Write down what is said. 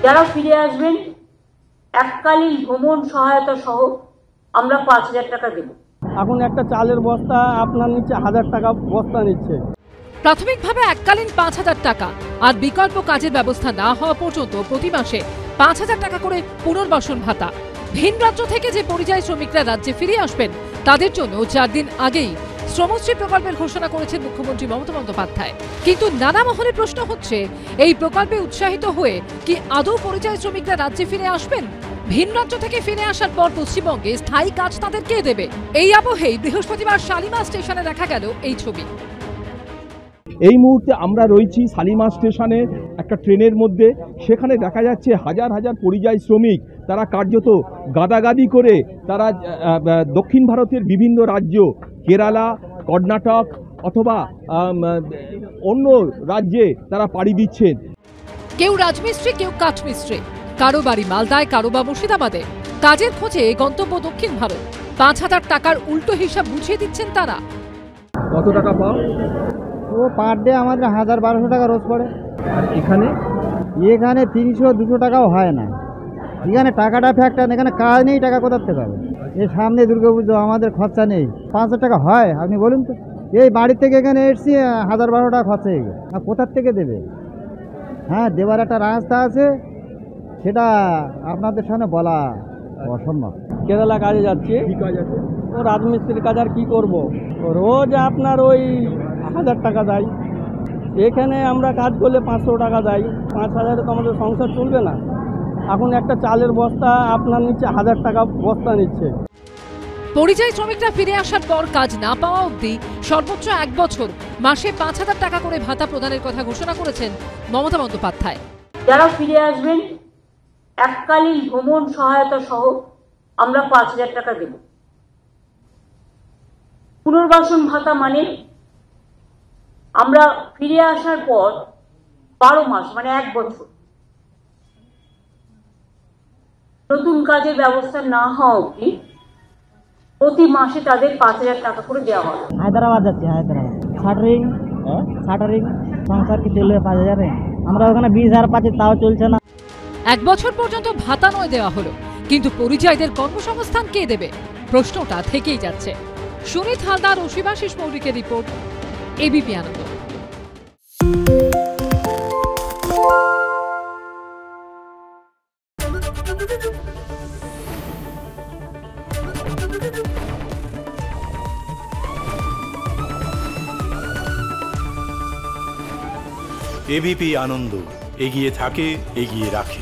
যারা ফিরে আসবেন এককালীন ভ্রমণ সহায়তা সহ আমরা 5,000 টাকা দেব। এখন একটা চালের বস্তা আপনার নিচ্ছে 1,000 টাকা বস্তা নিচ্ছে। প্রাথমিকভাবে এককালীন 5,000 টাকা আর বিকল্প কাজের ব্যবস্থা না হওয়া পর্যন্ত প্রতি মাসে 5,000 টাকা করে পুনর্বাসন ভাতা। ভিন রাজ্য থেকে যে পরিযায়ী শ্রমিকরা রাজ্যে ফিরে আসবেন তাদের জন্য 4 দিন আগেই শ্রমশ্রী প্রকল্পের ঘোষণা করেছেন মুখ্যমন্ত্রী মমতা বন্দ্যোপাধ্যায়। কিন্তু নানা মহলে প্রশ্ন হচ্ছে, এই প্রকল্পে উৎসাহিত হয়ে কি আদৌ পরিযায়ী শ্রমিকরা রাজ্যে ফিরে আসবেন? ভিন রাজ্য থেকে ফিরে আসার পর পশ্চিমবঙ্গে স্থায়ী কাজ তাদের কে দেবে? এই আবহেই বৃহস্পতিবার শালিমার স্টেশনে দেখা গেল এই ছবি। এই মুহূর্তে আমরা রয়েছি শালিমার স্টেশনে একটা ট্রেনের মধ্যে। সেখানে দেখা যাচ্ছে হাজার হাজার পরিযায়ী শ্রমিক, তারা কার্যত গাদাগাদি করে তারা দক্ষিণ ভারতের বিভিন্ন রাজ্য, কেরালা, কর্ণাটক অথবা অন্য রাজ্যে তারা পাড়ি দিচ্ছেন। কেউ রাজমিস্ত্রি, কেউ কাঠমিস্ত্রি, কারো বাড়ি মালদায়, কারো বা মুর্শিদাবাদে। কাজের খোঁজে গন্তব্য দক্ষিণ ভারত। 5,000 টাকার উল্টো হিসাব বুঝিয়ে দিচ্ছেন তারা। কত টাকা পাও? ও পার ডে আমাদের 1,000-1,200 টাকা রোজ পড়ে। আর এখানে 300-200 টাকাও হয় না। এখানে টাকাটা ফ্যাক্টর, এখানে কাজ নেই, টাকা কোথার থেকে হবে? এই সামনে দুর্গাপুজো, আমাদের খরচা নেই। 5,000 টাকা হয় আপনি বলুন তো? এই বাড়ি থেকে এখানে এসছি 1,000-1,200 টাকা খরচা হয়ে গেছে। আর কোথার থেকে দেবে? হ্যাঁ, দেওয়ার একটা রাস্তা আছে, সেটা আপনাদের সামনে বলা অসম্ভব। কেরালা কাজে যাচ্ছি। কি কাজ আছে? ও রাজমিস্ত্রির কাজ, আর কি করব? রোজ আপনার ওই 1,000 টাকা দেয়। এখানে আমরা কাজ করলে 500 টাকা দেয়। 5,000-এ তো আমাদের সংসার চলবে না। এখন একটা চালের বস্তা আপনার নিচ্ছে 1,000 টাকা বস্তা নিচ্ছে। পরিযায়ী শ্রমিকরা ফিরে আসার পর কাজ না পাওয়া অবধি সর্বোচ্চ 1 বছর মাসে 5,000 টাকা করে ভাতা প্রদানের কথা ঘোষণা করেছেন মমতা বন্দ্যোপাধ্যায়। যারা ফিরে আসবেন এককালীন ভ্রমণ সহায়তা সহ আমরা 5,000 টাকা দেব। পুনর্বাসন ভাতা মানে আমরা ফিরে আসার পর 12 মাস মানে 1 বছর নতুন কাজের ব্যবস্থা না হওয়া অবধি প্রতি মাসে তাদের 5,000 টাকা করে দেওয়া হবে। হায়দ্রাবাদ যাচ্ছি, হায়দ্রাবাদ শাটারিং সংসার কি চলবে 5,000-এ? আমরা ওখানে 20,000 পাচ্ছি, তাও চলছে না। 1 বছর পর্যন্ত ভাতা নয় দেওয়া হলো, কিন্তু পরিযায়ীদের কর্মসংস্থান কে দেবে? প্রশ্নটা থেকেই যাচ্ছে। সুনীত হালদার ও শিবাশিস মৌলিকের রিপোর্ট, এবিপি আনন্দ। এবিপি আনন্দ, এগিয়ে থাকে, এগিয়ে রাখে।